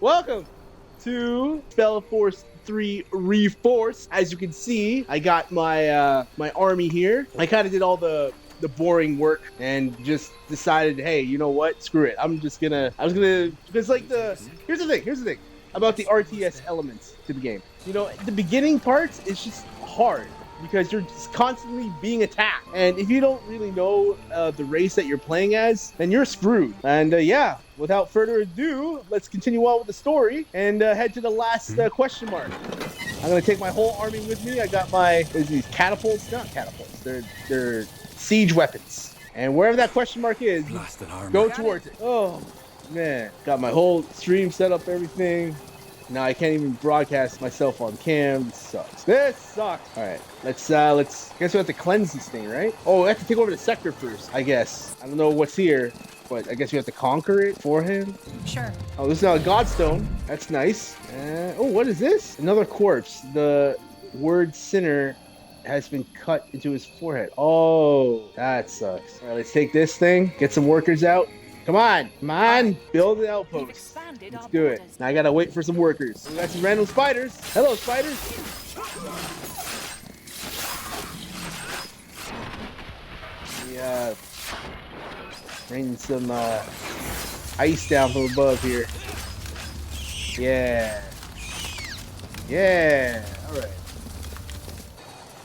Welcome to Spellforce 3 Reforced. As you can see, I got my my army here. I kind of did all the boring work and just decided, hey, you know what? Screw it. I was gonna because here's the thing about the RTS elements to the game. You know, the beginning parts is just hard because you're just constantly being attacked. And if you don't really know the race that you're playing as, then you're screwed. And yeah, without further ado, let's continue on with the story and head to the last question mark. I'm gonna take my whole army with me. I got these catapults, not catapults. They're siege weapons. And wherever that question mark is, go towards it. Oh man, got my whole stream set up, everything. Now I can't even broadcast myself on cam. This sucks. This sucks. All right, let's. I guess we have to cleanse this thing, right? Oh, we have to take over the sector first. I guess. I don't know what's here, but I guess we have to conquer it for him. Sure. Oh, this is now a godstone. That's nice. Oh, what is this? Another corpse. The word sinner has been cut into his forehead. Oh, that sucks. All right, let's take this thing. Get some workers out. Come on, build an outpost. Let's do it. Now I gotta wait for some workers. We got some random spiders. Hello, spiders. Yeah, raining some ice down from above here. Yeah. All right.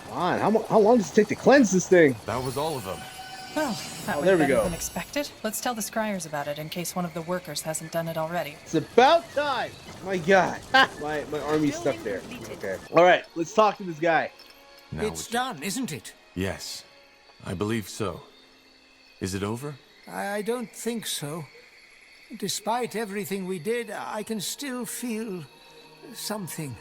Come on. How long does it take to cleanse this thing? That was all of them. Well, that was better than expected. Let's tell the scryers about it in case one of the workers hasn't done it already. It's about time. My God. my army's stuck there. Okay. All right. Let's talk to this guy. Now it's done, isn't it? Yes. I believe so. Is it over? I don't think so. Despite everything we did, I can still feel something.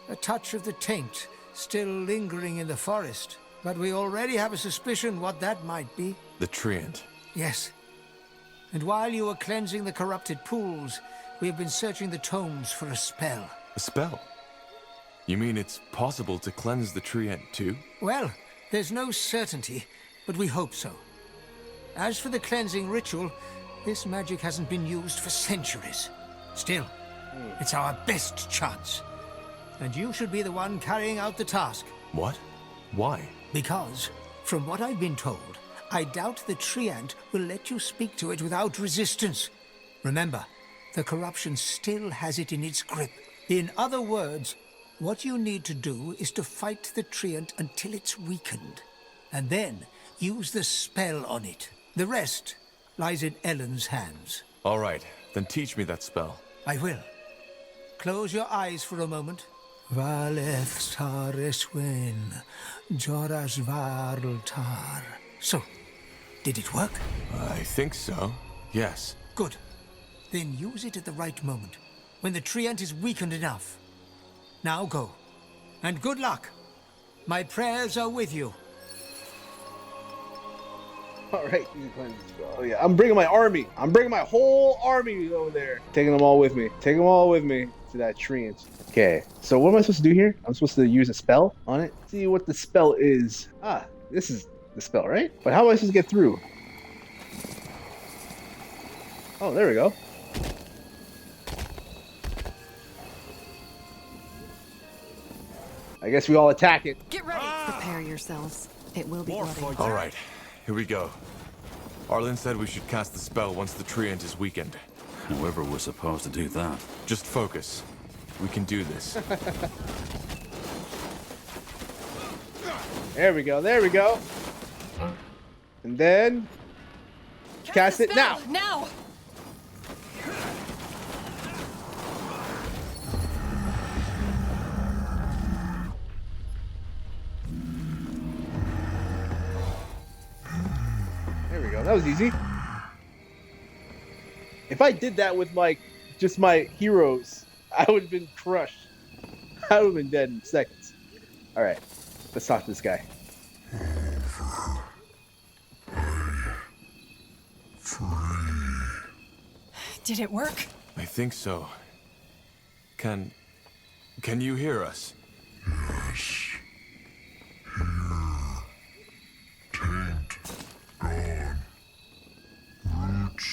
A touch of the taint still lingering in the forest. But we already have a suspicion what that might be. The Treant. Yes. And while you were cleansing the corrupted pools, we have been searching the tomes for a spell. A spell? You mean it's possible to cleanse the Treant too? Well, there's no certainty, but we hope so. As for the cleansing ritual, this magic hasn't been used for centuries. Still, it's our best chance. And you should be the one carrying out the task. What? Why? Because, from what I've been told, I doubt the Treant will let you speak to it without resistance. Remember, the corruption still has it in its grip. In other words, what you need to do is to fight the Treant until it's weakened, and then use the spell on it. The rest lies in Ellen's hands. All right, then teach me that spell. I will. Close your eyes for a moment. Valeth Sareswen, Joras Varltar. So, did it work? I think so, yes. Good. Then use it at the right moment, when the Treant is weakened enough. Now go. And good luck. My prayers are with you. All right. Oh yeah, I'm bringing my army. I'm bringing my whole army over there. Taking them all with me. Take them all with me to that Treant. Okay. So what am I supposed to do here? I'm supposed to use a spell on it. See what the spell is. Ah, this is the spell, right? But how am I supposed to get through? Oh, there we go. I guess we all attack it. Get ready. Prepare yourselves. It will be bloody. All right, here we go. Arlen said we should cast the spell once the Treant is weakened. However we're supposed to do that. Just focus. We can do this. There we go. There we go. And then cast it now. Now. There we go. That was easy. If I did that with just my heroes, I would have been crushed. I would have been dead in seconds. All right, let's talk to this guy. Did it work? I think so. Can you hear us? Yes. Here. Taint. Gone. Roots.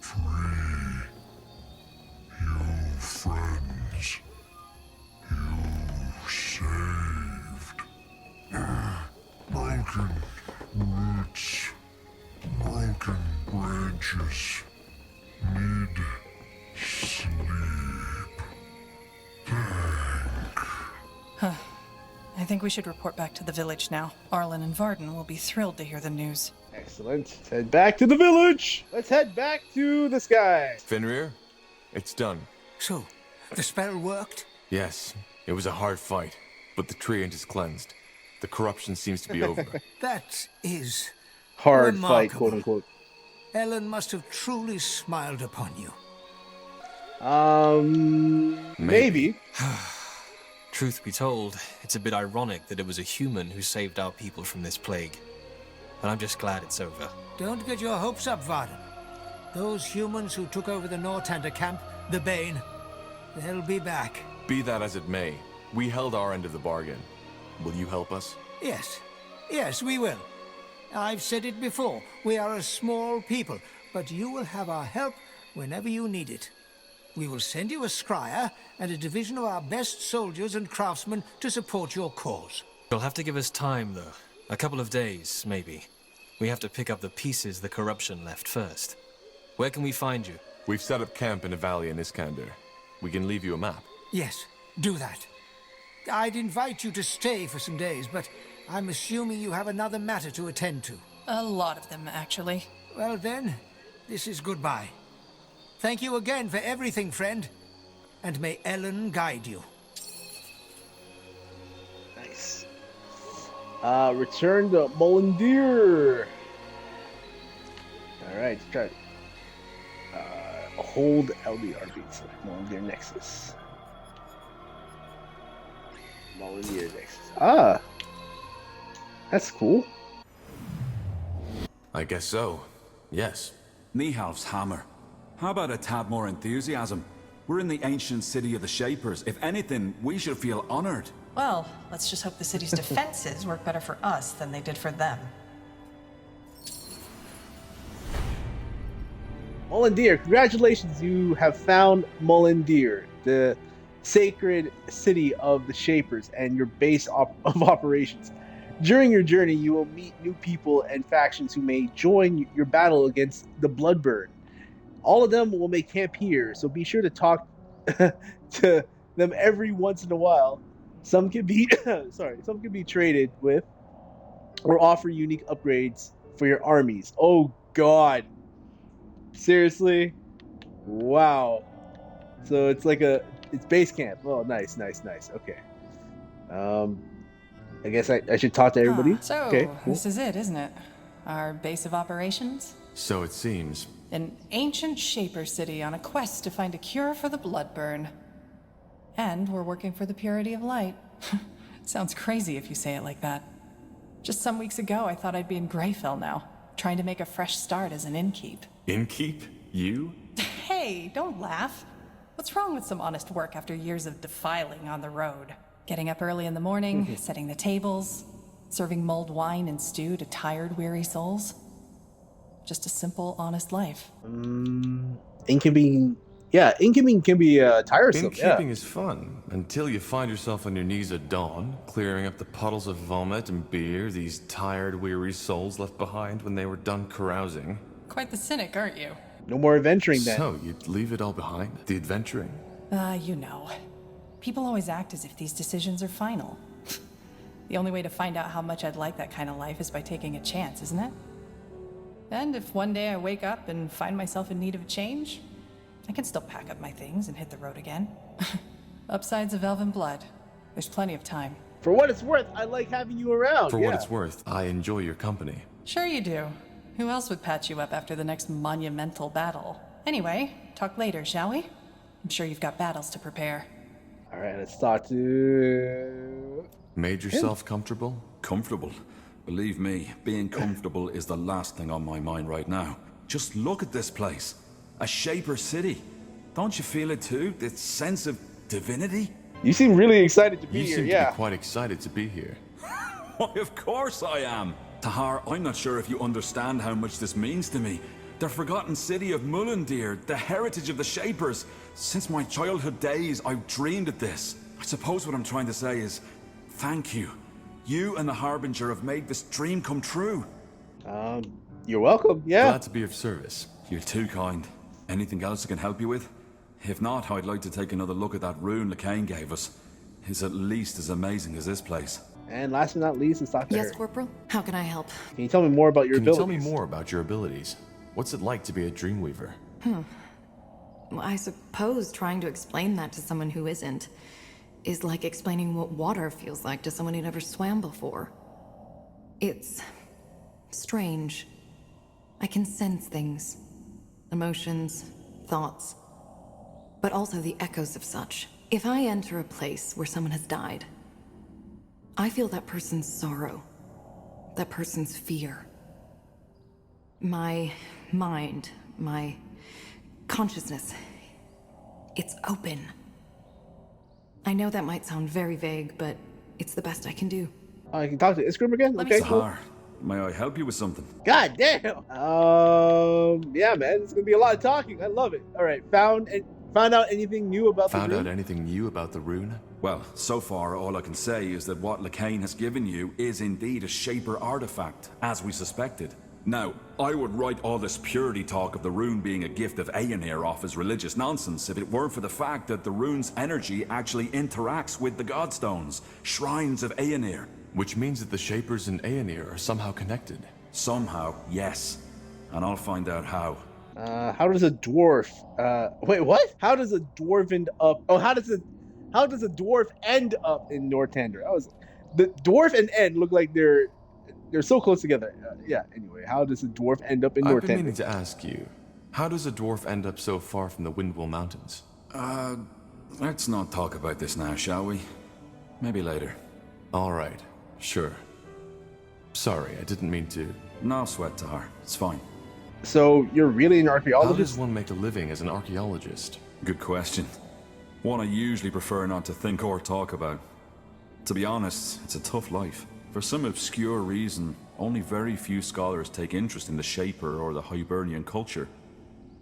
Free. roots, broken branches, mid-sleep. I think we should report back to the village now. Arlen and Varden will be thrilled to hear the news. Excellent. Let's head back to the village. Let's head back to the sky. Fenrir, it's done. So, the spell worked? Yes, it was a hard fight, but the treant is cleansed. The corruption seems to be over. That is Hard fight, remarkable. quote unquote. Ellen must have truly smiled upon you. Maybe. Truth be told, it's a bit ironic that it was a human who saved our people from this plague. And I'm just glad it's over. Don't get your hopes up, Varden. Those humans who took over the Northander camp, the Bane, they'll be back. Be that as it may, we held our end of the bargain. Will you help us? Yes. Yes, we will. I've said it before. We are a small people, but you will have our help whenever you need it. We will send you a scryer and a division of our best soldiers and craftsmen to support your cause. You'll have to give us time, though. A couple of days, maybe. We have to pick up the pieces the corruption left first. Where can we find you? We've set up camp in a valley in Iskander. We can leave you a map. Yes, do that. I'd invite you to stay for some days, but I'm assuming you have another matter to attend to. A lot of them, actually. Well then, this is goodbye. Thank you again for everything, friend. And may Ellen guide you. Nice. Return to Molendir. Alright, let's try it. Hold LDRB, so Molendir Nexus. Molendir Nexus. Ah! That's cool. I guess so. Yes. Nihalf's hammer. How about a tad more enthusiasm? We're in the ancient city of the Shapers. If anything, we should feel honored. Well, let's just hope the city's defenses work better for us than they did for them. Molendir, congratulations, you have found Molendir, the sacred city of the Shapers and your base of operations. During your journey, you will meet new people and factions who may join your battle against the Bloodburn. All of them will make camp here, so be sure to talk to them every once in a while. Some can be some can be traded with or offer unique upgrades for your armies. Oh god. Seriously? Wow. So it's like it's base camp. Oh, nice. Okay. I guess I should talk to everybody. So, okay, cool. This is it, isn't it? Our base of operations? So it seems. An ancient Shaper city on a quest to find a cure for the Bloodburn. And we're working for the purity of light. Sounds crazy if you say it like that. Just some weeks ago, I thought I'd be in Greyfell now, trying to make a fresh start as an innkeep. Innkeep? You? Hey, don't laugh. What's wrong with some honest work after years of defiling on the road? Getting up early in the morning, setting the tables, serving mulled wine and stew to tired, weary souls. Just a simple, honest life. Innkeeping can be tiresome. Innkeeping is fun, until you find yourself on your knees at dawn, clearing up the puddles of vomit and beer these tired, weary souls left behind when they were done carousing. Quite the cynic, aren't you? No more adventuring then. So, you'd leave it all behind? The adventuring? You know. People always act as if these decisions are final. The only way to find out how much I'd like that kind of life is by taking a chance, isn't it? And if one day I wake up and find myself in need of a change, I can still pack up my things and hit the road again. Upsides of Elven blood. There's plenty of time. For what it's worth, I like having you around. For what it's worth, I enjoy your company. Sure you do. Who else would patch you up after the next monumental battle? Anyway, talk later, shall we? I'm sure you've got battles to prepare. Alright, let's talk to... Made yourself comfortable? Comfortable? Believe me, being comfortable is the last thing on my mind right now. Just look at this place. A Shaper city. Don't you feel it too? This sense of divinity? You seem really excited to be You here, seem yeah. to be quite excited to be here. Why, of course I am. Tahar, I'm not sure if you understand how much this means to me. The forgotten city of Molendir, the heritage of the Shapers. Since my childhood days, I've dreamed of this. I suppose what I'm trying to say is, thank you. You and the Harbinger have made this dream come true. You're welcome. Yeah. Glad to be of service. You're too kind. Anything else I can help you with? If not, I'd like to take another look at that rune LeCain gave us. It's at least as amazing as this place. And last but not least, it's Dr. Yes, Harry. Corporal? How can I help? Can you tell me more about your Can you abilities? tell me more about your abilities? What's it like to be a Dreamweaver? Well, I suppose trying to explain that to someone who isn't is like explaining what water feels like to someone who never swam before. It's strange. I can sense things. Emotions, thoughts, but also the echoes of such. If I enter a place where someone has died, I feel that person's sorrow, that person's fear. My mind, my consciousness, it's open. I know that might sound very vague, but it's the best I can do. I can talk to Iskrim again? Let me Okay, cool. Sahar, may I help you with something? God damn. Yeah, man, it's gonna be a lot of talking. I love it. All right, found out anything new about Found the out rune? anything new about the rune? Well, so far all I can say is that what LeCain has given you is indeed a Shaper artifact, as we suspected. Now, I would write all this purity talk of the rune being a gift of Aenir off as religious nonsense if it weren't for the fact that the rune's energy actually interacts with the Godstones, shrines of Aenir. Which means that the Shapers and Aenir are somehow connected. Somehow, yes. And I'll find out how. How does a dwarf wait, what? How does a dwarf how does a dwarf end up in Northander? The dwarf and end look like they're so close together. Yeah, anyway, how does a dwarf end up in I've been Northander? meaning to ask you, how does a dwarf end up so far from the Windwall Mountains? Let's not talk about this now, shall we? Maybe later. All right, sure. Sorry, I didn't mean to. No sweat, Tahar. It's fine. So you're really an How archaeologist? does one make a living as an archaeologist? Good question. One I usually prefer not to think or talk about. To be honest, it's a tough life. For some obscure reason, only very few scholars take interest in the Shaper or the Hibernian culture,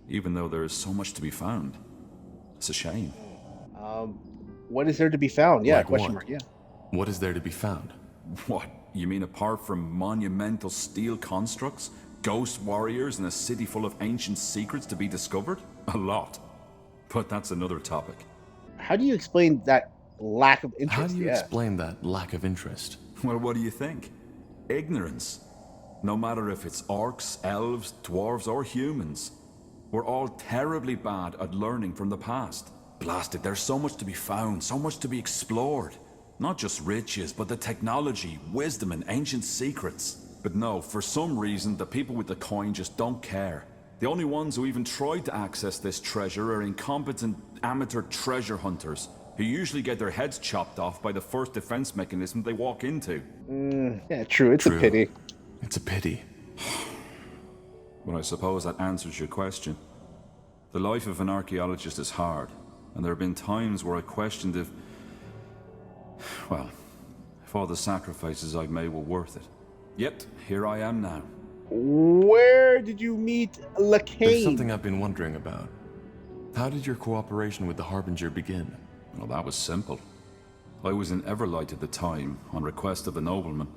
even though there is so much to be found. It's a shame. What is there to be found? Yeah, Like question what? mark, yeah. What is there to be found? What? You mean apart from monumental steel constructs, ghost warriors, and a city full of ancient secrets to be discovered? A lot. But that's another topic. How do you explain that lack of interest? How do you yeah. explain that lack of interest? Well, what do you think? Ignorance. No matter if it's orcs, elves, dwarves, or humans. We're all terribly bad at learning from the past. Blasted, there's so much to be found, so much to be explored. Not just riches, but the technology, wisdom, and ancient secrets. But no, for some reason, the people with the coin just don't care. The only ones who even try to access this treasure are incompetent amateur treasure hunters, who usually get their heads chopped off by the first defense mechanism they walk into. Yeah, true. It's a True. pity. It's a pity. Well, I suppose that answers your question. The life of an archaeologist is hard, and there have been times where I questioned if all the sacrifices I've made were worth it. Yet, here I am now. Where did you meet There's LeCain? something I've been wondering about. How did your cooperation with the Harbinger begin? Well, that was simple. I was in Everlight at the time, on request of a nobleman.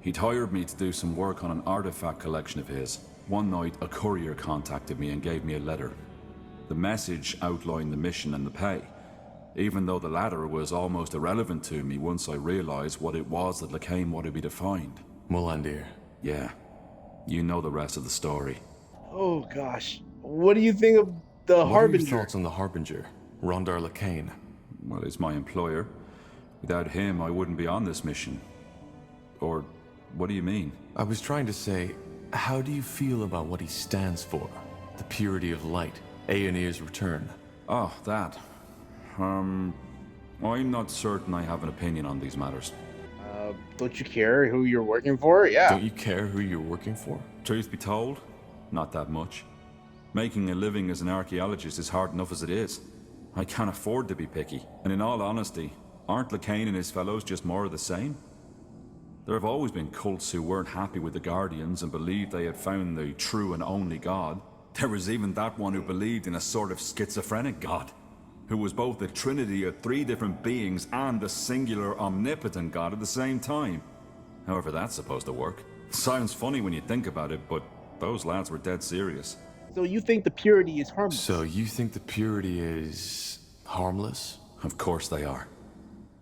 He'd hired me to do some work on an artifact collection of his. One night, a courier contacted me and gave me a letter. The message outlined the mission and the pay, even though the latter was almost irrelevant to me once I realized what it was that LeCain wanted me to find. Molandir. Yeah, you know the rest of the story. Oh gosh. What do you think of the What are your Harbinger? thoughts on the Harbinger, Rondar LeCain? Well, he's my employer. Without him, I wouldn't be on this mission. Or, what do you mean? I was trying to say, how do you feel about what he stands for? The purity of light, Aenir's return. Oh, that. I'm not certain I have an opinion on these matters. Don't you care who you're working for? Yeah. Don't you care who you're working for? Truth be told, not that much. Making a living as an archaeologist is hard enough as it is. I can't afford to be picky. And in all honesty, aren't LeCain and his fellows just more of the same? There have always been cults who weren't happy with the Guardians and believed they had found the true and only God. There was even that one who believed in a sort of schizophrenic God, who was both the trinity of three different beings and the singular omnipotent God at the same time. However that's supposed to work. Sounds funny when you think about it, but those lads were dead serious. So you think the purity is harmless? So you think the purity is harmless? Of course they are.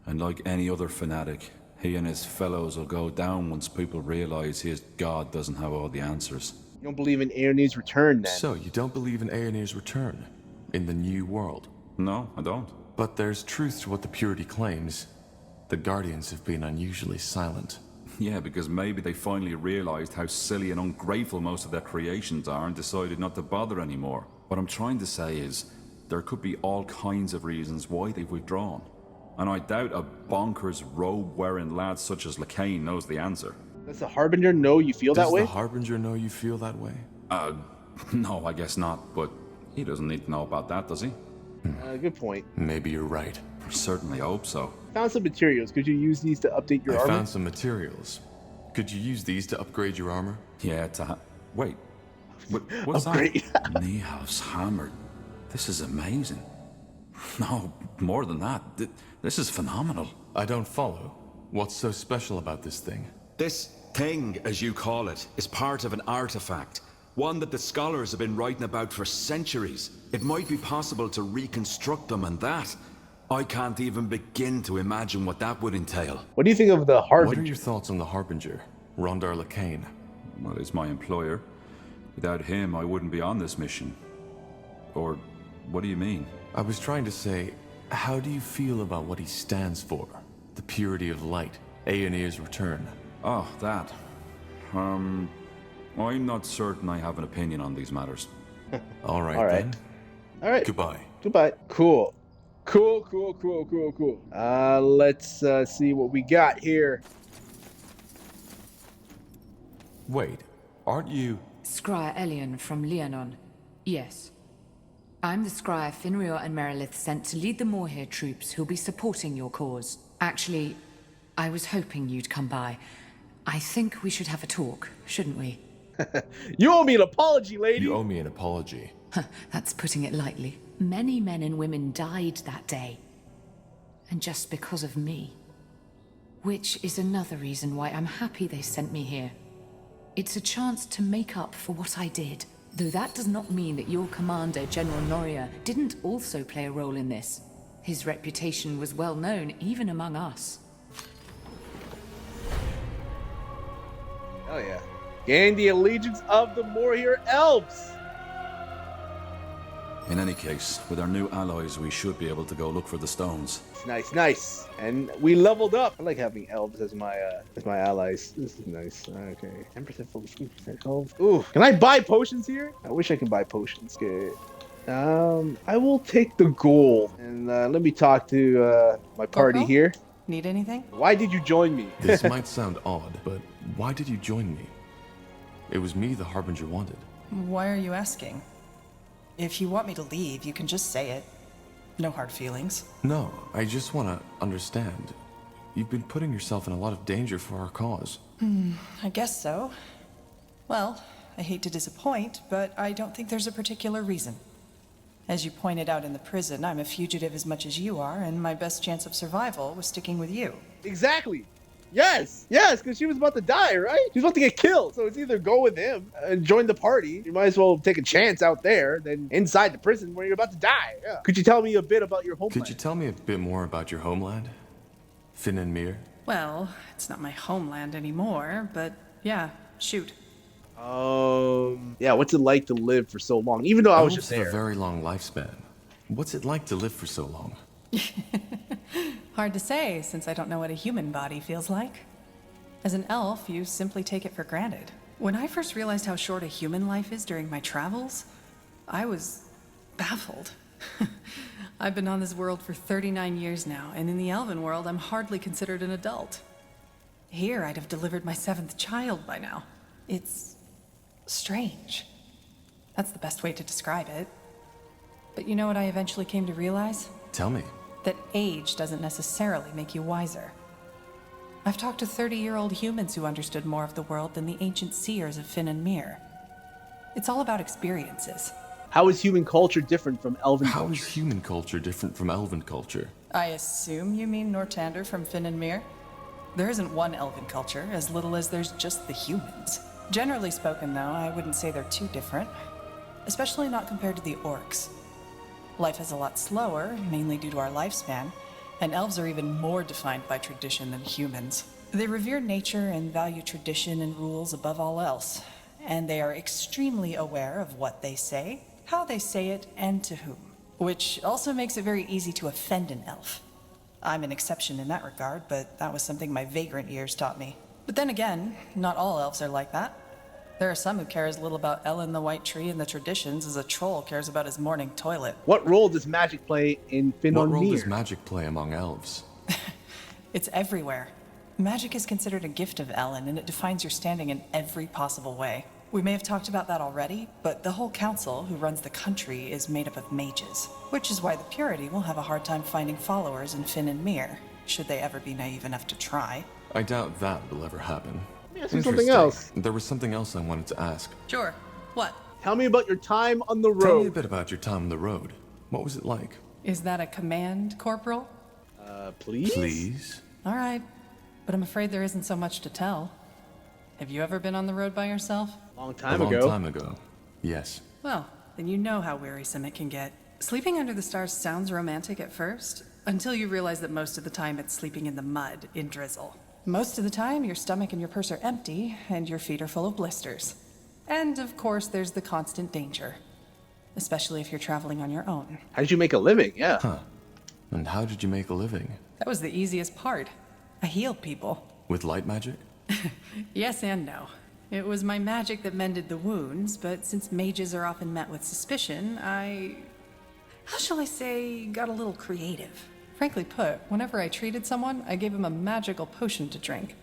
And like any other fanatic, he and his fellows will go down once people realize his god doesn't have all the answers. You don't believe in Aeoni's return, then? So you don't believe in Aeonir's return? In the new world? No, I don't. But there's truth to what the purity claims. The Guardians have been unusually silent. Yeah, because maybe they finally realized how silly and ungrateful most of their creations are and decided not to bother anymore. What I'm trying to say is, there could be all kinds of reasons why they've withdrawn. And I doubt a bonkers robe-wearing lad such as Lacane knows the answer. Does the Harbinger know you feel that way? Does the Harbinger know you feel that way? No, I guess not, but he doesn't need to know about that, does he? Good point. Maybe you're right. Certainly hope so. Found some materials. Could you use these to update your I armor? found some materials. Could you use these to upgrade your armor? Yeah, wait. What's Upgrade. that? Niehav's hammer. This is amazing. No, more than that. This is phenomenal. I don't follow. What's so special about this thing? This thing, as you call it, is part of an artifact. One that the scholars have been writing about for centuries. It might be possible to reconstruct them, and that... I can't even begin to imagine what that would entail. What do you think of the Harbinger? What are your thoughts on the Harbinger, Rondar Lacane? Well, he's my employer. Without him, I wouldn't be on this mission. Or, what do you mean? I was trying to say, how do you feel about what he stands for? The purity of light, Aeonir's return. Oh, that. I'm not certain I have an opinion on these matters. All right, All right. then. All right. Goodbye. Goodbye. Cool. Cool. Let's see what we got here. Wait, aren't you... Scryer Elion from Leonon. Yes. I'm the Scryer Finrior and Merilith sent to lead the Moorhere troops who'll be supporting your cause. Actually, I was hoping you'd come by. I think we should have a talk, shouldn't we? You owe me an apology, lady. You owe me an apology. That's putting it lightly. Many men and women died that day. And just because of me. Which is another reason why I'm happy they sent me here. It's a chance to make up for what I did. Though that does not mean that your commander, General Noria, didn't also play a role in this. His reputation was well known, even among us. Oh yeah. Gain the allegiance of the Moorhere elves. In any case, with our new allies, we should be able to go look for the stones. Nice. And we leveled up. I like having elves as my allies. This is nice. Okay. 10% full, 15% elves. Ooh. Can I buy potions here? I wish I could buy potions. Good. I will take the gold. And let me talk to my party Coco? here. Need anything? Why did you join me? This might sound odd, but why did you join me? It was me the Harbinger wanted. Why are you asking? If you want me to leave, you can just say it. No hard feelings. No, I just want to understand. You've been putting yourself in a lot of danger for our cause. I guess so. Well, I hate to disappoint, but I don't think there's a particular reason. As you pointed out in the prison, I'm a fugitive as much as you are, and my best chance of survival was sticking with you. Exactly. Yes, because she was about to die, right? She was about to get killed. So it's either go with him and join the party. You might as well take a chance out there than inside the prison where you're about to die. Yeah. Could you tell me a bit about your homeland? Could you tell me a bit more about your homeland? Finn and Mir? Well, it's not my homeland anymore, but yeah, shoot. Yeah, what's it like to live for so long? Even though I was just Elves have there. a very long lifespan. What's it like to live for so long? Hard to say, since I don't know what a human body feels like. As an elf, you simply take it for granted. When I first realized how short a human life is during my travels, I was baffled. I've been on this world for 39 years now, and in the elven world, I'm hardly considered an adult. Here, I'd have delivered my 7th child by now. It's strange. That's the best way to describe it. But you know what I eventually came to realize? Tell me. That age doesn't necessarily make you wiser. I've talked to 30-year-old humans who understood more of the world than the ancient seers of Finn and Mir. It's all about experiences. How is human culture different from elven How culture? is human culture different from elven culture? I assume you mean Nortander from Finn and Mir? There isn't one elven culture, as little as there's just the humans. Generally spoken, though, I wouldn't say they're too different. Especially not compared to the orcs. Life is a lot slower, mainly due to our lifespan, and elves are even more defined by tradition than humans. They revere nature and value tradition and rules above all else, and they are extremely aware of what they say, how they say it, and to whom. Which also makes it very easy to offend an elf. I'm an exception in that regard, but that was something my vagrant years taught me. But then again, not all elves are like that. There are some who care as little about Ellen the White Tree and the traditions as a troll cares about his morning toilet. What role does magic play in Finn What on role Mir? does magic play among elves? It's everywhere. Magic is considered a gift of Ellen, and it defines your standing in every possible way. We may have talked about that already, but the whole council who runs the country is made up of mages, which is why the Purity will have a hard time finding followers in Finn and Mir, should they ever be naive enough to try. I doubt that will ever happen. Let me ask you something Interesting. else. There was something else I wanted to ask. Sure. What? Tell me about your time on the Tell me a road. bit about your time on the road. What was it like? Is that a command, Corporal? Please? Please? All right. But I'm afraid there isn't so much to tell. Have you ever been on the road by yourself? Long time a long ago. time ago. Yes. Well, then you know how wearisome it can get. Sleeping under the stars sounds romantic at first, until you realize that most of the time it's sleeping in the mud, in drizzle. Most of the time, your stomach and your purse are empty, and your feet are full of blisters. And, of course, there's the constant danger. Especially if you're traveling on your own. How did you make a living? Yeah. Huh. And how did you make a living? That was the easiest part. I healed people. With light magic? Yes and no. It was my magic that mended the wounds, but since mages are often met with suspicion, how shall I say, got a little creative. Frankly put, whenever I treated someone, I gave them a magical potion to drink,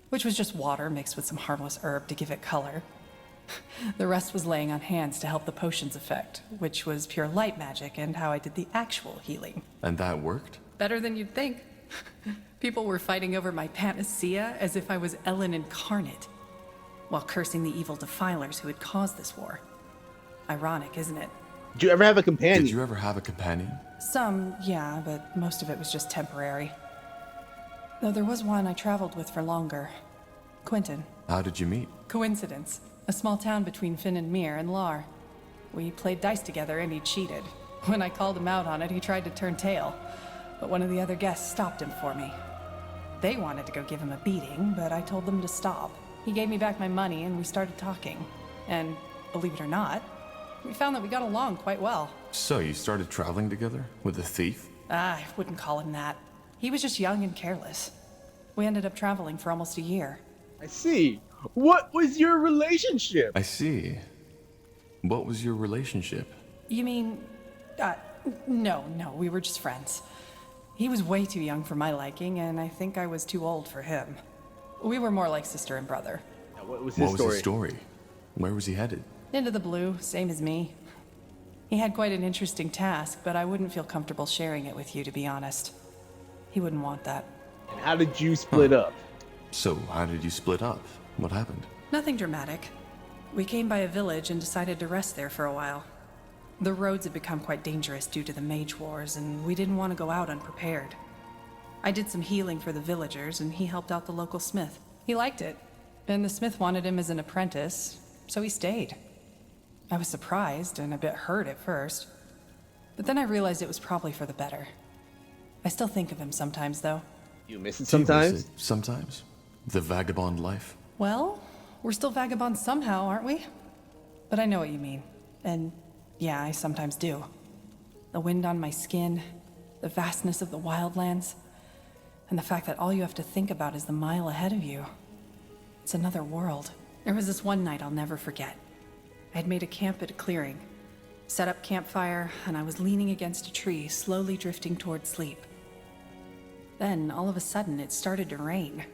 which was just water mixed with some harmless herb to give it color. The rest was laying on hands to help the potion's effect, which was pure light magic and how I did the actual healing. And that worked? Better than you'd think. People were fighting over my panacea as if I was Ellen incarnate, while cursing the evil defilers who had caused this war. Ironic, isn't it? Did you ever have a companion? Did you ever have a companion? Some, yeah, but most of it was just temporary. Though there was one I traveled with for longer. Quentin. How did you meet? Coincidence. A small town between Finn and Mir and Lar. We played dice together and he cheated. When I called him out on it, he tried to turn tail. But one of the other guests stopped him for me. They wanted to go give him a beating, but I told them to stop. He gave me back my money and we started talking. And, believe it or not, we found that we got along quite well. So you started traveling together? With a thief? I wouldn't call him that. He was just young and careless. We ended up traveling for almost a year. I see. What was your relationship? I see. What was your relationship? You mean... no, we were just friends. He was way too young for my liking, and I think I was too old for him. We were more like sister and brother. Now, what was his story? Where was he headed? Into the blue, same as me. He had quite an interesting task, but I wouldn't feel comfortable sharing it with you, to be honest. He wouldn't want that. And how did you split up? So, how did you split up? What happened? Nothing dramatic. We came by a village and decided to rest there for a while. The roads had become quite dangerous due to the mage wars, and we didn't want to go out unprepared. I did some healing for the villagers, and he helped out the local smith. He liked it, and the smith wanted him as an apprentice, so he stayed. I was surprised and a bit hurt at first, but then I realized it was probably for the better. I still think of him sometimes, though. You miss it Do you miss sometimes? it sometimes? The vagabond life? Well, we're still vagabonds somehow, aren't we? But I know what you mean, and yeah, I sometimes do. The wind on my skin, the vastness of the wildlands, and the fact that all you have to think about is the mile ahead of you. It's another world. There was this one night I'll never forget. I had made a camp at a clearing, set up campfire, and I was leaning against a tree, slowly drifting toward sleep. Then, all of a sudden, it started to rain.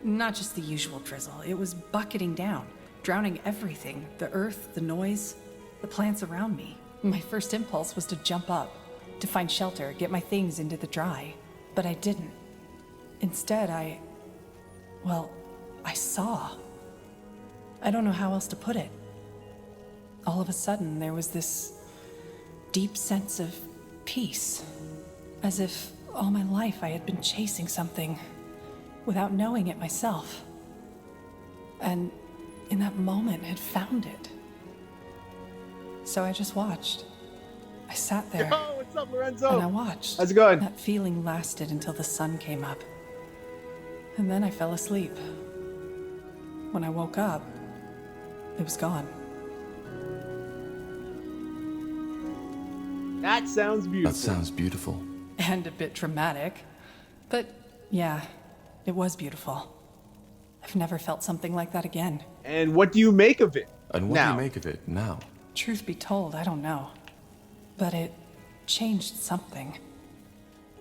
Not just the usual drizzle, it was bucketing down, drowning everything, the earth, the noise, the plants around me. My first impulse was to jump up, to find shelter, get my things into the dry. But I didn't. Instead, I saw. I don't know how else to put it. All of a sudden, there was this deep sense of peace. As if all my life I had been chasing something, without knowing it myself. And in that moment, had found it. So I just watched. I sat there. Yo, what's up, Lorenzo? And I watched. How's it going? That feeling lasted until the sun came up. And then I fell asleep. When I woke up, it was gone. That sounds beautiful. That sounds beautiful. And a bit dramatic. But yeah, it was beautiful. I've never felt something like that again. And what do you make of it? And what now? do you make of it now? Truth be told, I don't know. But it changed something.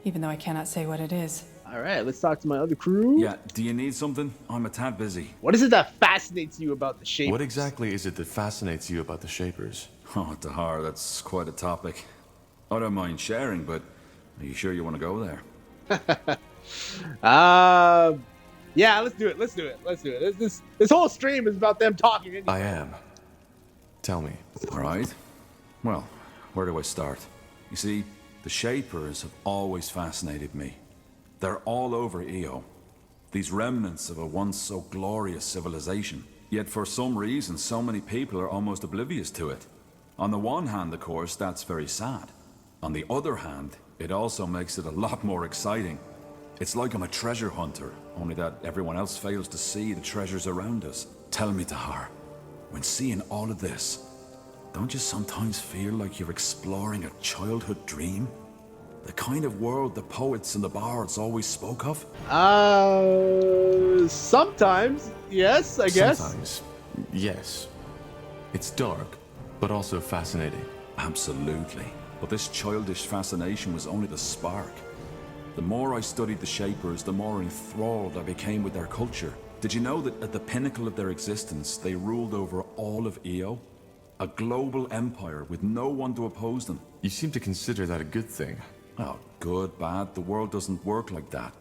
Even though I cannot say what it is. All right, let's talk to my other crew. Yeah, do you need something? I'm a tad busy. What is it that fascinates you about the Shapers? What exactly is it that fascinates you about the Shapers? Oh, Tahar, that's quite a topic. I don't mind sharing, but are you sure you want to go there? Yeah, let's do it. Let's do it. This whole stream is about them talking. Anyway. I am. Tell me. All right. Well, where do I start? You see, the Shapers have always fascinated me. They're all over Io. These remnants of a once so glorious civilization. Yet for some reason, so many people are almost oblivious to it. On the one hand, of course, that's very sad. On the other hand, it also makes it a lot more exciting. It's like I'm a treasure hunter, only that everyone else fails to see the treasures around us. Tell me, Tahar, when seeing all of this, don't you sometimes feel like you're exploring a childhood dream? The kind of world the poets and the bards always spoke of? Sometimes, yes, I guess. Sometimes, yes. It's dark, but also fascinating. Absolutely. But this childish fascination was only the spark. The more I studied the Shapers, the more enthralled I became with their culture. Did you know that at the pinnacle of their existence, they ruled over all of Io? A global empire with no one to oppose them. You seem to consider that a good thing. Oh, good, bad, the world doesn't work like that.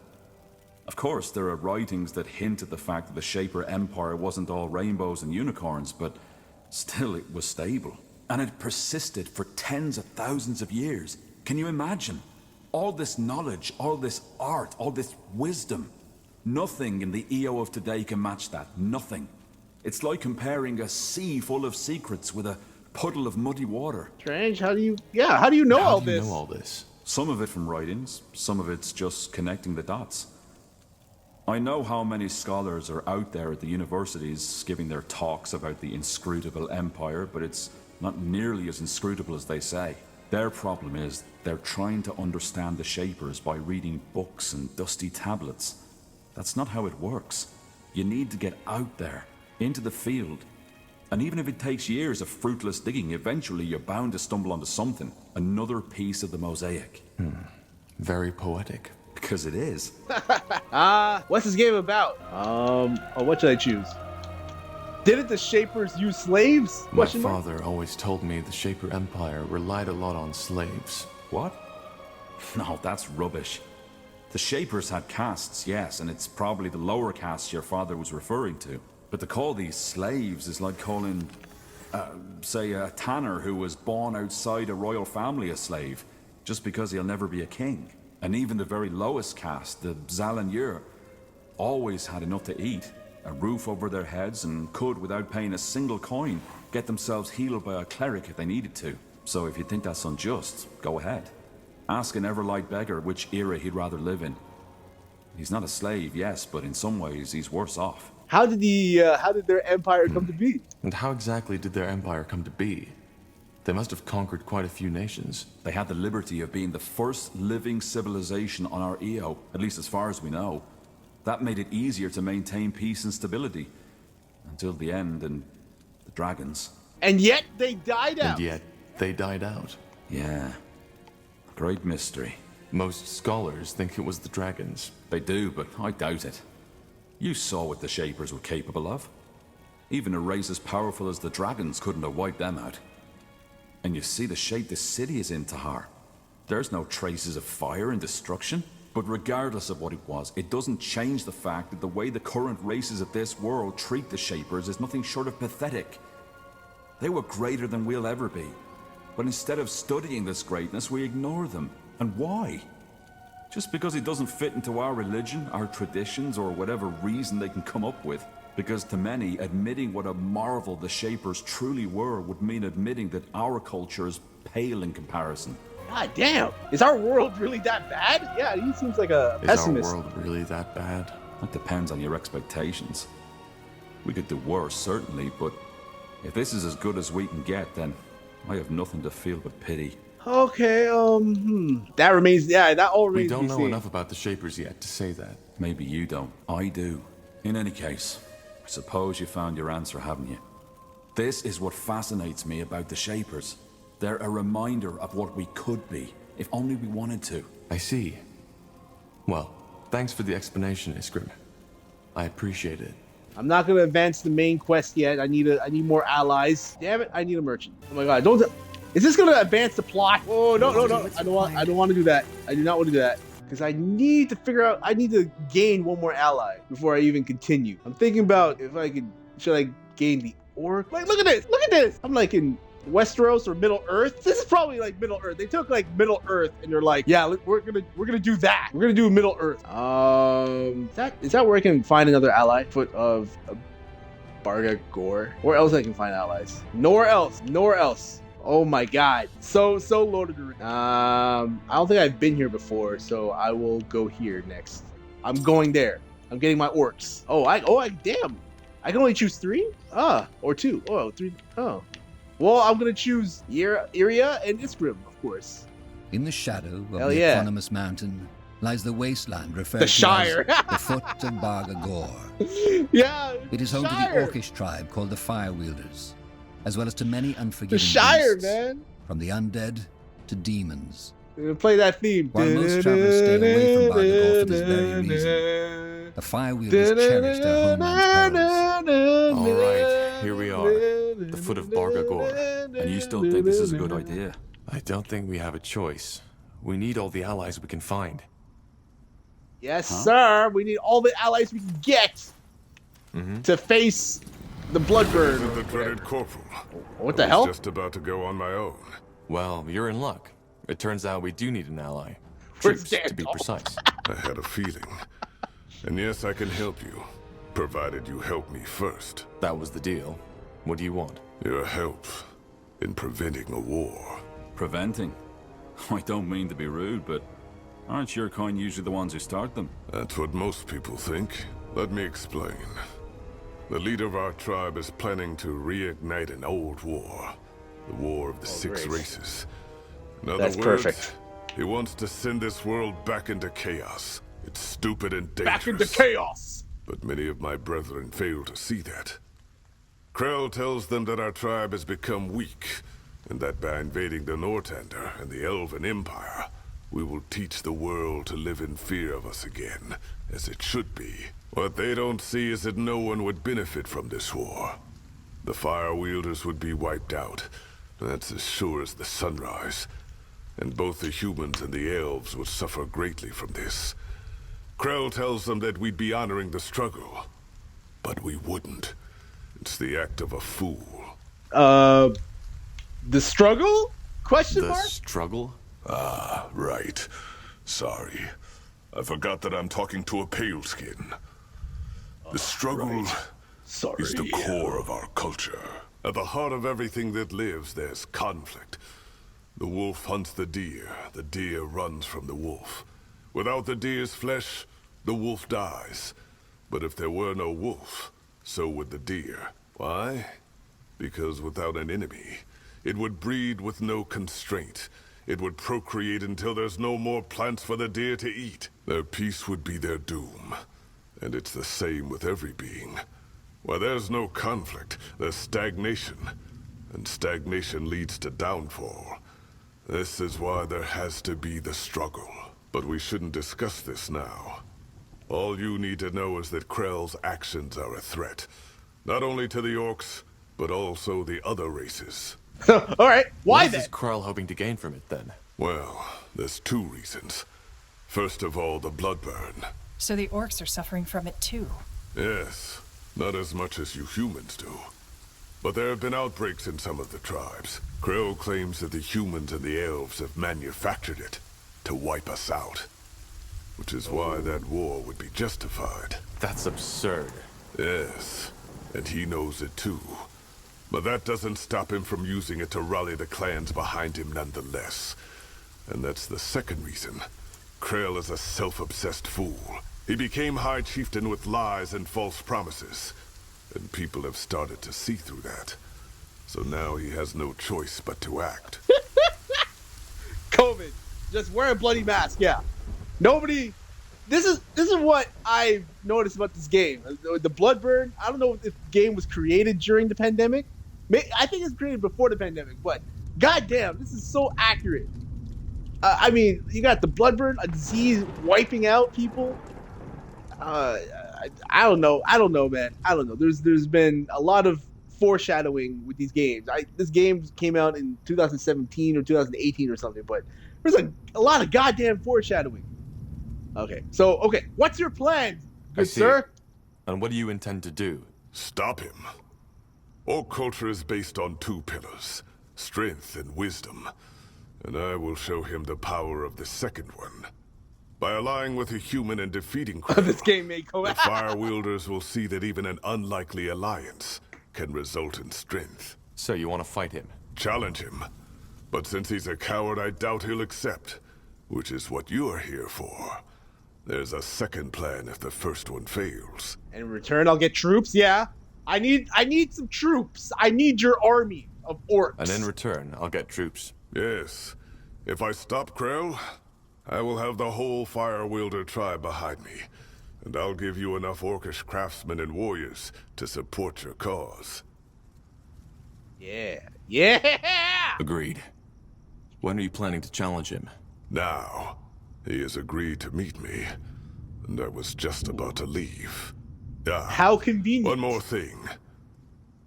Of course, there are writings that hint at the fact that the Shaper Empire wasn't all rainbows and unicorns, but still it was stable. And it persisted for tens of thousands of years. Can you imagine? All this knowledge, all this art, all this wisdom. Nothing in the Io of today can match that. Nothing. It's like comparing a sea full of secrets with a puddle of muddy water. Strange. How do you know all this? How do you know all this? Some of it from writings, some of it's just connecting the dots. I know how many scholars are out there at the universities giving their talks about the inscrutable empire, but it's not nearly as inscrutable as they say. Their problem is they're trying to understand the Shapers by reading books and dusty tablets. That's not how it works. You need to get out there, into the field. And even if it takes years of fruitless digging, eventually you're bound to stumble onto something. Another piece of the mosaic. Very poetic. Because it is. What's this game about? What should I choose? Didn't the Shapers use slaves? My father always told me the Shaper Empire relied a lot on slaves. What? No, that's rubbish. The Shapers had castes, yes, and it's probably the lower castes your father was referring to. But to call these slaves is like calling, say, a tanner who was born outside a royal family a slave, just because he'll never be a king. And even the very lowest caste, the Zalanur, always had enough to eat, a roof over their heads, and could, without paying a single coin, get themselves healed by a cleric if they needed to. So if you think that's unjust, go ahead. Ask an Everlight beggar which era he'd rather live in. He's not a slave, yes, but in some ways he's worse off. How did their empire come to be? And how exactly did their empire come to be? They must have conquered quite a few nations. They had the liberty of being the first living civilization on our Io, at least as far as we know. That made it easier to maintain peace and stability. Until the end and the dragons. And yet they died out. And yet they died out. Yeah. Great mystery. Most scholars think it was the dragons. They do, but I doubt it. You saw what the Shapers were capable of. Even a race as powerful as the dragons couldn't have wiped them out. And you see the shape this city is in, Tahar. There's no traces of fire and destruction. But regardless of what it was, it doesn't change the fact that the way the current races of this world treat the Shapers is nothing short of pathetic. They were greater than we'll ever be. But instead of studying this greatness, we ignore them. And why? Just because it doesn't fit into our religion, our traditions, or whatever reason they can come up with. Because to many, admitting what a marvel the Shapers truly were would mean admitting that our culture is pale in comparison. God damn. Is our world really that bad? Yeah, he seems like a pessimist. Is our world really that bad? That depends on your expectations. We could do worse, certainly, but if this is as good as we can get, then I have nothing to feel but pity. Okay, that remains, yeah, that all remains We don't to be know seen. enough about the Shapers yet to say that. Maybe you don't. I do. In any case, I suppose you found your answer, haven't you? This is what fascinates me about the Shapers. They're a reminder of what we could be, if only we wanted to. I see. Well, thanks for the explanation, Iskrim. I appreciate it. I'm not gonna advance the main quest yet. I need more allies. Damn it, I need a merchant. Oh my god, don't. Is this gonna advance the plot? Oh no. I don't want to do that. I do not want to do that. Because I need to figure out, I need to gain one more ally before I even continue. I'm thinking about if I could, should I gain the orc? Like, look at this. I'm like in Westeros or Middle Earth. This is probably like Middle Earth. They took like Middle Earth and they're like, yeah, we're gonna do that. We're gonna do Middle Earth. Is that where I can find another ally? Foot of Barga Gore. Where else I can find allies? Nowhere else. Oh my god. So loaded. I don't think I've been here before, so I will go here next. I'm going there. I'm getting my orcs. Damn. I can only choose 3? Or 2. Oh, 3. Oh. Well, I'm gonna choose Iria and Iskrim, of course. In the shadow of Hell the yeah. eponymous mountain lies the wasteland referred The to Shire. as the Foot of Barga Gore. Yeah. It is home to Shire. the orcish tribe called the Firewielders, as well as to many unforgiving The Shire, beasts, man. from the undead to demons. Play that theme. While most travelers stay away from Barga Gore for this very reason, the Firewielders cherish their homeland's perils. All right, here we are. The Foot of Barga Gore. And you still think this is a good idea? I don't think we have a choice. We need all the allies we can find. Yes, sir. We need all the allies we can get to face the Bloodburn. The dreaded corporal. What the I was hell? just about to go on my own. Well, you're in luck. It turns out we do need an ally. Where's Troops, to be Gandalf? precise. I had a feeling. And yes, I can help you, provided you help me first. That was the deal. What do you want? Your help in preventing a war. Preventing? I don't mean to be rude, but aren't your kind usually the ones who start them? That's what most people think. Let me explain. The leader of our tribe is planning to reignite an old war. The War of the Six great. Races. In other That's words, perfect. he wants to send this world back into chaos. It's stupid and dangerous. Back into chaos. But many of my brethren fail to see that. Krell tells them that our tribe has become weak, and that by invading the Nortander and the Elven Empire, we will teach the world to live in fear of us again, as it should be. What they don't see is that no one would benefit from this war. The Firewielders would be wiped out. That's as sure as the sunrise. And both the humans and the elves would suffer greatly from this. Krell tells them that we'd be honoring the struggle. But we wouldn't. It's the act of a fool. The struggle? Question The mark? struggle? Ah, right. Sorry. I forgot that I'm talking to a pale skin. The struggle Sorry. is the core of our culture. At the heart of everything that lives, there's conflict. The wolf hunts the deer runs from the wolf. Without the deer's flesh, the wolf dies. But if there were no wolf, so would the deer. Why? Because without an enemy, it would breed with no constraint. It would procreate until there's no more plants for the deer to eat. Their peace would be their doom. And it's the same with every being. Where there's no conflict, there's stagnation. And stagnation leads to downfall. This is why there has to be the struggle. But we shouldn't discuss this now. All you need to know is that Krell's actions are a threat. Not only to the orcs, but also the other races. Alright, why What then? is Krell hoping to gain from it, then? Well, there's 2 reasons. First of all, the Bloodburn. So the orcs are suffering from it too. Yes, not as much as you humans do. But there have been outbreaks in some of the tribes. Krell claims that the humans and the elves have manufactured it to wipe us out. which is why that war would be justified. That's absurd. Yes, and he knows it too. But that doesn't stop him from using it to rally the clans behind him nonetheless. And that's the second reason. Krell is a self-obsessed fool. He became High Chieftain with lies and false promises. And people have started to see through that. So now he has no choice but to act. COVID. Just wear a bloody mask, yeah. Nobody... This is what I've noticed about this game. The Bloodburn, I don't know if the game was created during the pandemic. I think it's created before the pandemic, but goddamn, this is so accurate. I mean, you got the Bloodburn, a disease wiping out people. I don't know, man. I don't know. There's been a lot of foreshadowing with these games. This game came out in 2017 or 2018 or something, but there's a lot of goddamn foreshadowing. Okay, what's your plan, good sir? And what do you intend to do? Stop him. Orc culture is based on two pillars, strength and wisdom. And I will show him the power of the second one. By allying with a human and defeating Krell, this game may go the Fire Wielders will see that even an unlikely alliance can result in strength. So you want to fight him? Challenge him. But since he's a coward, I doubt he'll accept. Which is what you're here for. There's a second plan if the first one fails. And in return, I'll get troops, yeah? I need some troops. I need your army of orcs. And in return, I'll get troops. Yes. If I stop Krell, I will have the whole Fire Wielder tribe behind me. And I'll give you enough orcish craftsmen and warriors to support your cause. Yeah. Agreed. When are you planning to challenge him? Now. He has agreed to meet me. And I was just about to leave. How convenient. One more thing.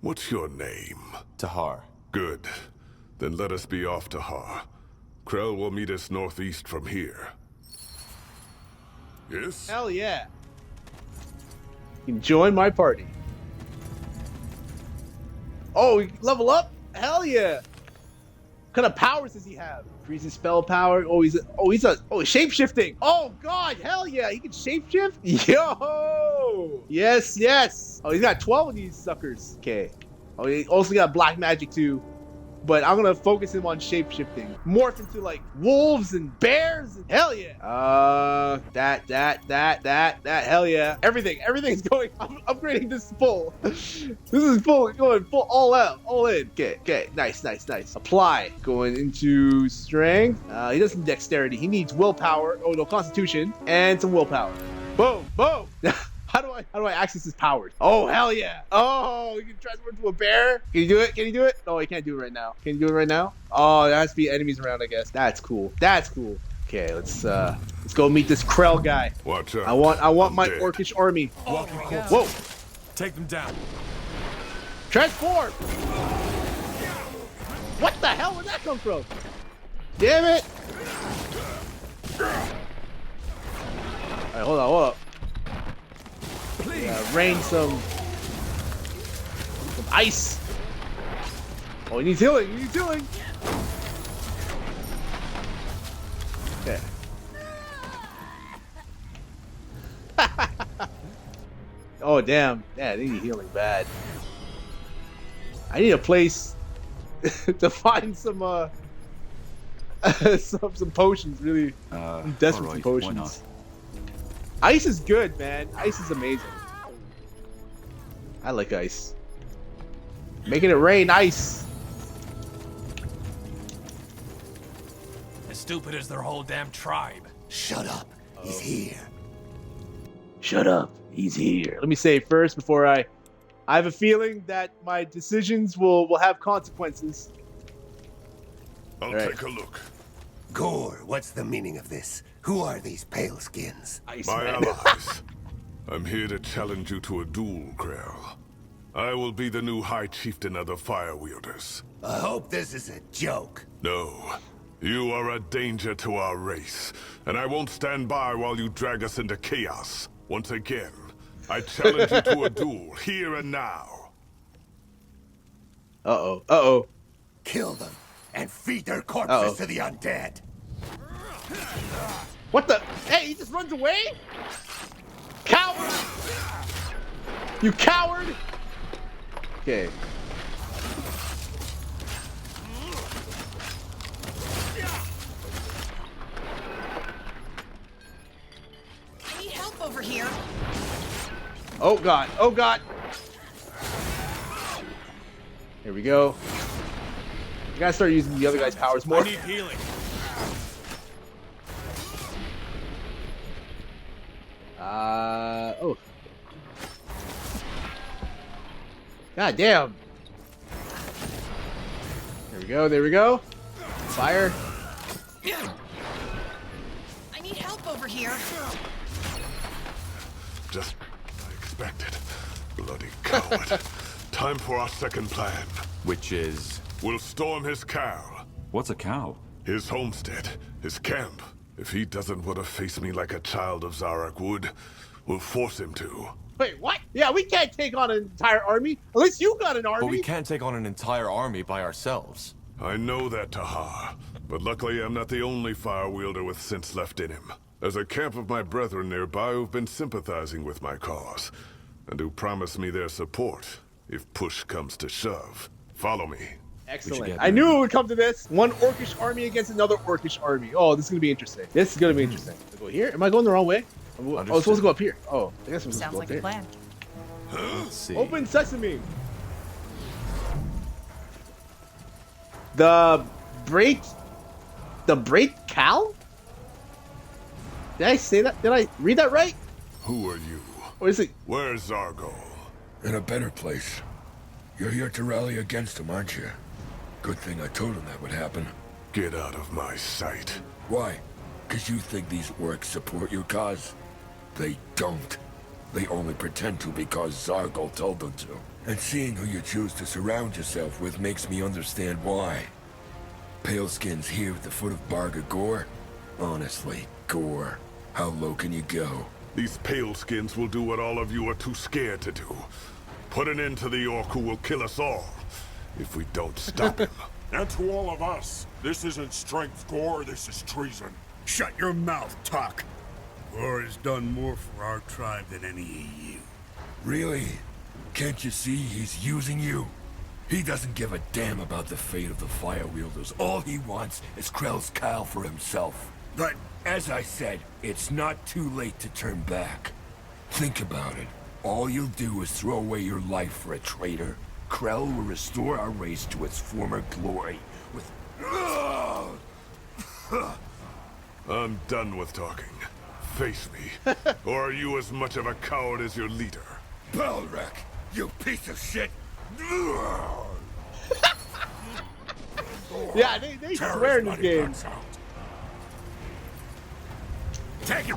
What's your name? Tahar. Good. Then let us be off Tahar. Krell will meet us northeast from here. Yes? Hell yeah. You can join my party. Oh, we level up? Hell yeah. What kind of powers does he have? Increases spell power. He's shape-shifting. Oh god, hell yeah, he can shape-shift? Yo! Yes. Oh, he's got 12 of these suckers. Okay. Oh, he also got black magic too. But I'm gonna focus him on shape-shifting. Morph into like wolves and bears and hell yeah. That hell yeah. Everything's going. I'm upgrading this full. This is full, going full, all out, all in. Okay, nice. Apply. Going into strength. He doesn't dexterity. He needs willpower. Oh no, constitution and some willpower. Boom. How do I access his powers? Oh, hell yeah. Oh, you can transform into a bear. Can you do it? No, he can't do it right now. Can you do it right now? Oh, there has to be enemies around, I guess. That's cool. Okay, let's go meet this Krell guy. Watch out. I want my dead. orcish army. Whoa. Take them down. Transform! What the hell? Where'd that come from? Damn it! Alright, hold up. Rain some ice. Oh, he needs healing. Okay. Oh, damn. Yeah, they need healing bad. I need a place to find some some potions, really. I'm desperate for potions. Why not? Ice is good, man. Ice is amazing. I like ice. Making it rain, ice. As stupid as their whole damn tribe. Shut up. He's here. Shut up. He's here. Let me say first before I have a feeling that my decisions will have consequences. I'll take a look. Gore, what's the meaning of this? Who are these pale skins? My allies. I'm here to challenge you to a duel, Krell. I will be the new High Chieftain of the Fire Wielders. I hope this is a joke. No. You are a danger to our race, and I won't stand by while you drag us into chaos. Once again, I challenge you to a duel, here and now. Uh-oh. Kill them, and feed their corpses to the undead. What the? Hey, he just runs away? Coward! You coward! Okay. I need help over here. Oh god, oh god. Here we go. You gotta start using the other guy's powers more. I need healing. Oh. God damn. There we go, there we go. Fire. I need help over here. Just I expected. Bloody coward. Time for our second plan. Which is... We'll storm his cow. What's a cow? His homestead. His camp. If he doesn't want to face me like a child of Zarak would, we'll force him to. Wait, what? Yeah, we can't take on an entire army unless you got an army. But we can't take on an entire army by ourselves. I know that, Tahar. But luckily I'm not the only fire wielder with sense left in him. There's a camp of my brethren nearby who've been sympathizing with my cause, and who promise me their support if push comes to shove. Follow me. Excellent. I knew it would come to this. One orcish army against another orcish army. Oh, this is gonna be interesting. This is gonna be interesting. I go here? Am I going the wrong way? Oh, I'm supposed to go up here. Oh, I guess I'm supposed Sounds to go like up a plan. Let's see. Open sesame. The Break Cal? Did I say that? Did I read that right? Who are you? Or is it? Where's Zargo? In a better place. You're here to rally against him, aren't you? Good thing I told him that would happen. Get out of my sight. Why? 'Cause you think these orcs support your cause? They don't. They only pretend to because Zargal told them to. And seeing who you choose to surround yourself with makes me understand why. Paleskins here at the foot of Barga Gore? Honestly, Gore, how low can you go? These paleskins will do what all of you are too scared to do. Put an end to the orc who will kill us all if we don't stop him. And to all of us, this isn't strength, Gore, this is treason. Shut your mouth, Talk. Gore has done more for our tribe than any of you. Really? Can't you see he's using you? He doesn't give a damn about the fate of the Fire Wielders. All he wants is Krell's Kyle for himself. But, as I said, it's not too late to turn back. Think about it. All you'll do is throw away your life for a traitor. Krell will restore our race to its former glory with... I'm done with talking. Face me. Or are you as much of a coward as your leader? Balrek, you piece of shit! Yeah, they swear in this game. Take it!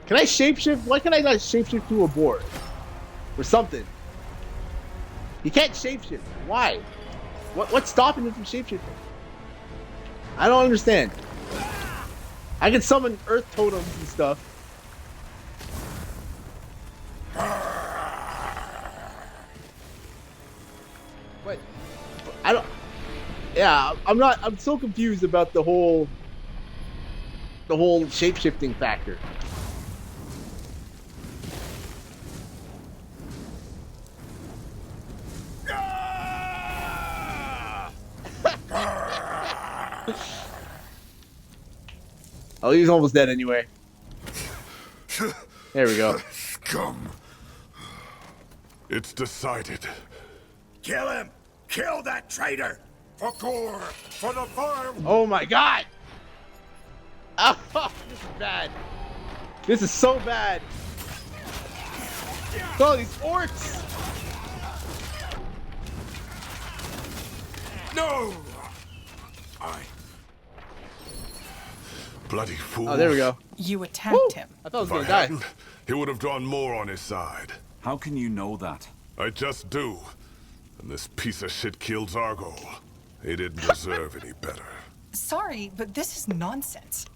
Can I shapeshift? Why can I not shapeshift to a board? Or something? You can't shapeshift. Why? What's stopping you from shapeshifting? I don't understand. I can summon earth totems and stuff. What? I don't... Yeah, I'm so confused about the whole shape-shifting factor. Oh, he's almost dead anyway. There we go. Scum. It's decided. Kill him! Kill that traitor! For Gore! For the farm! Oh my god! Oh, this is bad. This is so bad. Oh, these orcs! No! Bloody fool. Oh, there we go. You attacked him. I thought I was If I gonna die. hadn't, he would have drawn more on his side. How can you know that? I just do. And this piece of shit killed Zargol. He didn't deserve any better. Sorry, but this is nonsense.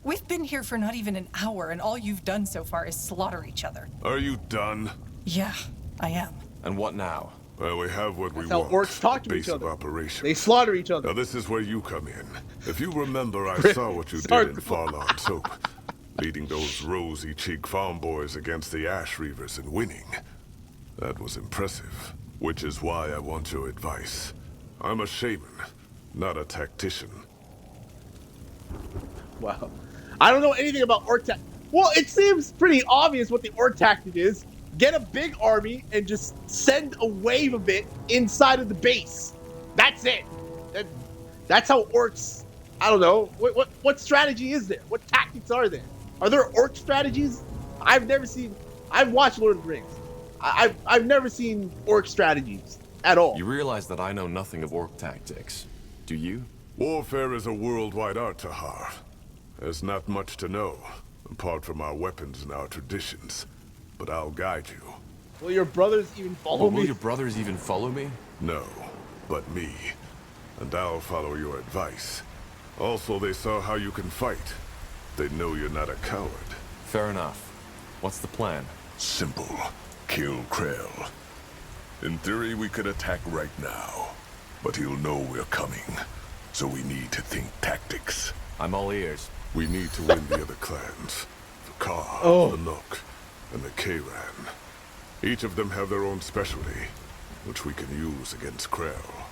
We've been here for not even an hour, and all you've done so far is slaughter each other. Are you done? Yeah, I am. And what now? Well, we have what we That's how want. orcs talk to Base each of other. operations. They slaughter each other. Now this is where you come in. If you remember, I saw what you did in Farlon Soap, leading those rosy-cheeked farm boys against the Ash Reavers and winning. That was impressive, which is why I want your advice. I'm a shaman, not a tactician. Wow. I don't know anything about orc tactic. Well, it seems pretty obvious what the orc tactic is. Get a big army and just send a wave of it inside of the base. That's it. That's how orcs... I don't know. What strategy is there? What tactics are there? Are there orc strategies? I've never seen... I've watched Lord of the Rings. I've never seen orc strategies at all. You realize that I know nothing of orc tactics, do you? Warfare is a worldwide art, Tahar. There's not much to know, apart from our weapons and our traditions. But I'll guide you. Will your brothers even follow me? Will your brothers even follow me? No, but me. And I'll follow your advice. Also, they saw how you can fight. They know you're not a coward. Fair enough. What's the plan? Simple. Kill Krell. In theory, we could attack right now. But he'll know we're coming. So we need to think tactics. I'm all ears. We need to win the other clans. The Ka, the Nook, and the Kayran. Each of them have their own specialty, which we can use against Krell.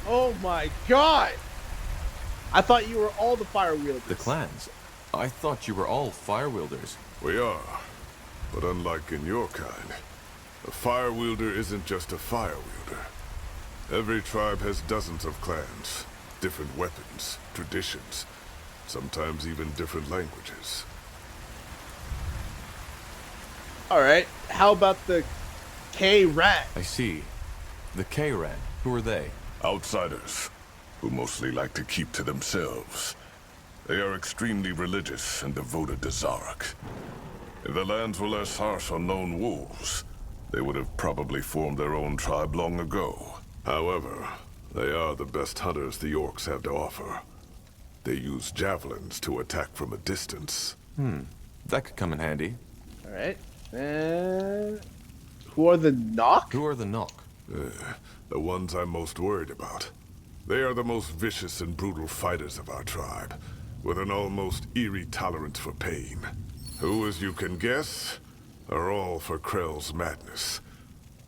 Oh my god! I thought you were all the fire wielders. The clans? I thought you were all fire wielders. We are. But unlike in your kind, a fire wielder isn't just a fire wielder. Every tribe has dozens of clans, different weapons, traditions, sometimes even different languages. Alright, how about the Kayran? I see. The Kayran. Who are they? Outsiders, who mostly like to keep to themselves. They are extremely religious and devoted to Zarok. If the lands were less harsh on lone wolves, they would have probably formed their own tribe long ago. However, they are the best hunters the orcs have to offer. They use javelins to attack from a distance. That could come in handy. Alright. Who are the Nock? Who are the Nock? The ones I'm most worried about. They are the most vicious and brutal fighters of our tribe, with an almost eerie tolerance for pain. Who, as you can guess, are all for Krell's madness.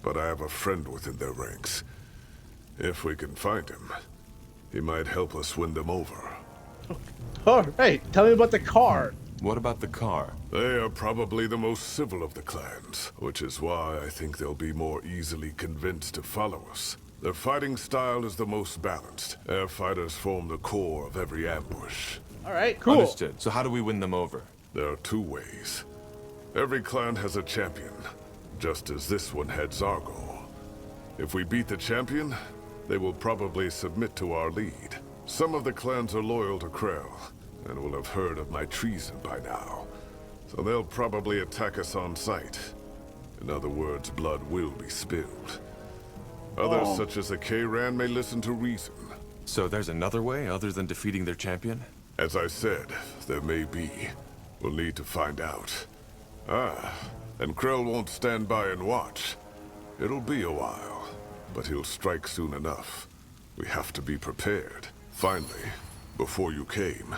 But I have a friend within their ranks. If we can find him, he might help us win them over. Alright, tell me about the car. What about the car? They are probably the most civil of the clans, which is why I think they'll be more easily convinced to follow us. Their fighting style is the most balanced. Air fighters form the core of every ambush. Alright, cool. Understood. So how do we win them over? There are two ways. Every clan has a champion, just as this one had Zargol. If we beat the champion, they will probably submit to our lead. Some of the clans are loyal to Krell, and will have heard of my treason by now. So they'll probably attack us on sight. In other words, blood will be spilled. Others, such as the Kayran, may listen to reason. So there's another way other than defeating their champion? As I said, there may be. We'll need to find out. And Krell won't stand by and watch. It'll be a while, but he'll strike soon enough. We have to be prepared. Finally, before you came,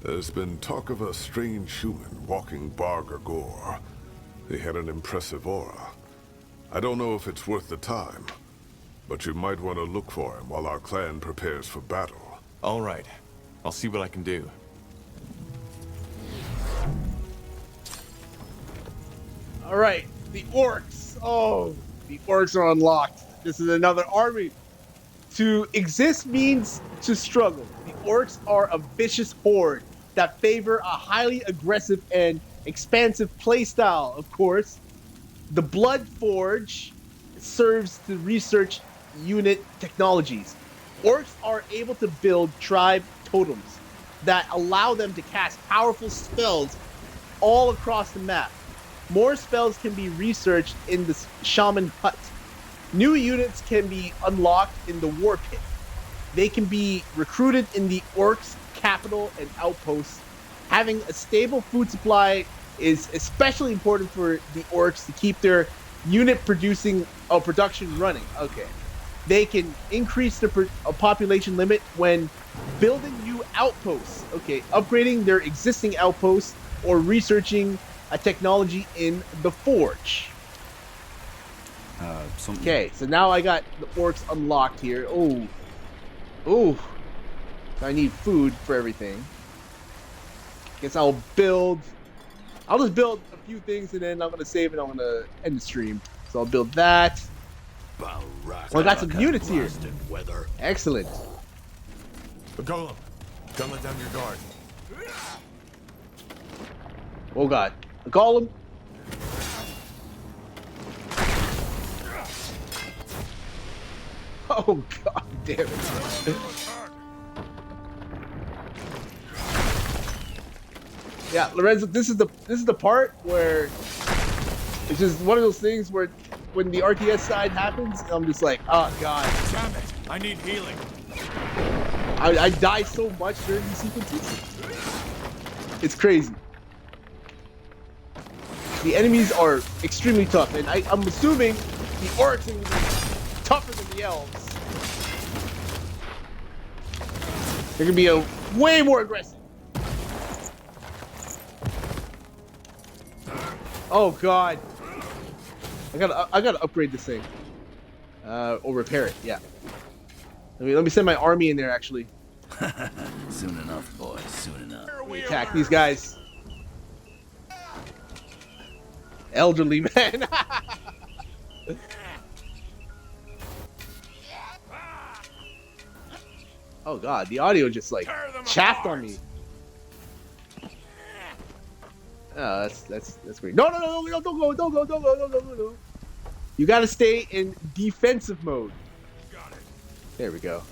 there's been talk of a strange human walking Barger Gore. He had an impressive aura. I don't know if it's worth the time, but you might want to look for him while our clan prepares for battle. All right. I'll see what I can do. Alright, the orcs. Oh, the orcs are unlocked. This is another army. To exist means to struggle. The orcs are a vicious horde that favor a highly aggressive and expansive playstyle, of course. The Blood Forge serves to research unit technologies. Orcs are able to build tribe totems that allow them to cast powerful spells all across the map. More spells can be researched in the Shaman Hut. New units can be unlocked in the War Pit. They can be recruited in the Orcs' capital and outposts. Having a stable food supply is especially important for the Orcs to keep their unit production running. Okay. they can increase the population limit when building new outposts. Okay, upgrading their existing outposts or researching a technology in the forge. Okay, so now I got the orcs unlocked here. Oh, I need food for everything. Guess I'll just build a few things and then I'm gonna save and I'm gonna end the stream. So I'll build that. Well, I got some units here. Excellent. Golem, don't let down your guard. Oh god, a golem. Oh god damn it. Yeah, Lorenzo, this is the part where it's just one of those things where when the RTS side happens, I'm just like, oh god. Damn it! I need healing. I die so much during these sequences. It's crazy. The enemies are extremely tough, and I'm assuming the orcs are going to be tougher than the elves. They're going to be way more aggressive. Oh god. I gotta upgrade this thing. Or repair it, yeah. Let me send my army in there actually. Soon enough, boys, soon enough. We attack these guys. Elderly man. Oh god, the audio just like chaffed on me. Oh, that's great. No, don't go. You gotta stay in defensive mode. There we go.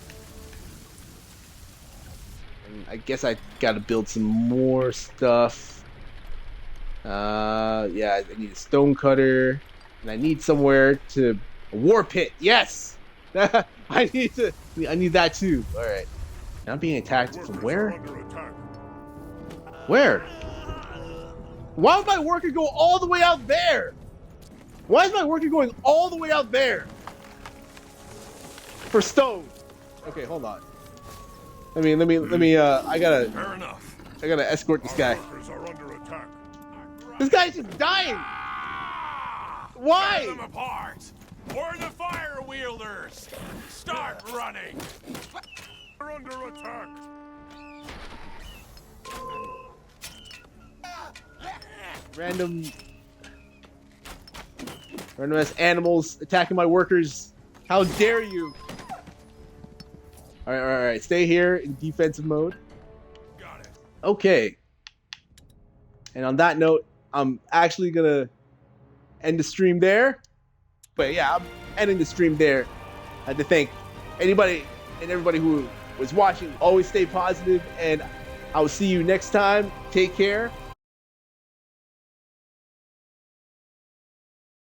And I guess I gotta build some more stuff. Yeah, I need a stone cutter, and I need somewhere to a war pit. Yes, I need that too. All right, I'm being attacked from where? Where? Why would my worker go all the way out there? Why is my worker going all the way out there? For stone. Okay, hold on. Let me I gotta escort this guy. This guy's just dying. Why? Tear them apart. We're the fire wielders. Start running. We're under attack. Random ass animals attacking my workers. How dare you? All right. Stay here in defensive mode. Got it. Okay. And on that note, I'm actually gonna end the stream there. But yeah, I'm ending the stream there. I had to thank anybody and everybody who was watching. Always stay positive, and I will see you next time. Take care.